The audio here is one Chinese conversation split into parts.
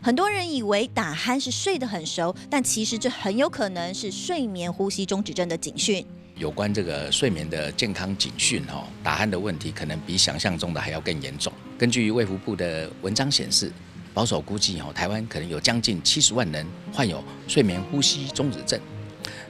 很多人以为打鼾是睡得很熟，但其实这很有可能是睡眠呼吸中止症的警讯。有关这个睡眠的健康警讯，打鼾的问题可能比想象中的还要更严重。根据卫福部的文章显示，保守估计，台湾可能有将近70万人患有睡眠呼吸中止症，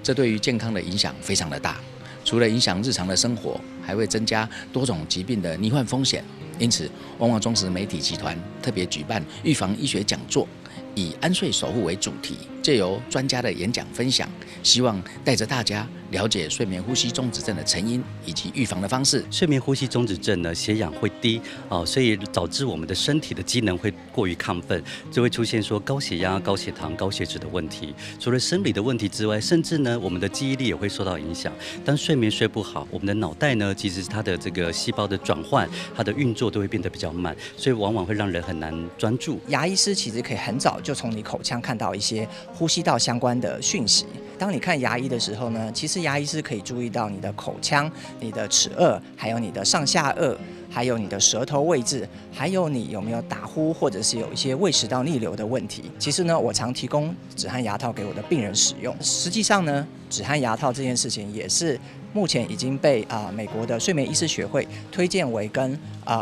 这对于健康的影响非常的大。除了影响日常的生活，还会增加多种疾病的罹患风险。因此，旺旺中时媒体集团特别举办预防医学讲座，以安睡守护为主题，借由专家的演讲分享，希望带着大家了解睡眠呼吸中止症的成因以及预防的方式。睡眠呼吸中止症呢，血氧会低所以导致我们的身体的机能会过于亢奋，就会出现说高血压、高血糖、高血脂的问题。除了生理的问题之外，甚至呢，我们的记忆力也会受到影响。当睡眠睡不好，我们的脑袋呢，其实它的这个细胞的转换、它的运作都会变得比较慢，所以往往会让人很难专注。牙医师其实可以很早就从你口腔看到一些呼吸道相关的讯息。当你看牙医的时候呢，其实牙医师可以注意到你的口腔、你的齿颚，还有你的上下颚，还有你的舌头位置，还有你有没有打呼，或者是有一些胃食道逆流的问题。其实呢，我常提供止鼾牙套给我的病人使用。实际上呢，止鼾牙套这件事情也是目前已经被美国的睡眠医师学会推荐为跟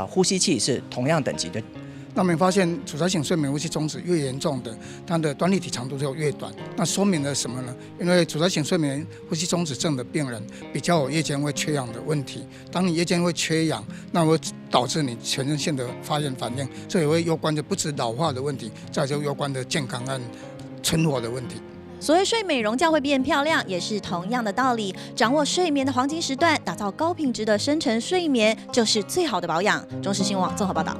呼吸器是同样等级的。那我们发现阻塞性睡眠呼吸中止越严重的，它的端粒体长度就越短。那说明了什么呢？因为阻塞性睡眠呼吸中止症的病人比较有夜间会缺氧的问题。当你夜间会缺氧，那会导致你全身性的发炎反应，这也会攸关的不止老化的问题，再就攸关的健康和存活的问题。所谓睡美容觉会变漂亮，也是同样的道理。掌握睡眠的黄金时段，打造高品质的深层睡眠，就是最好的保养。中时新闻网综合报道。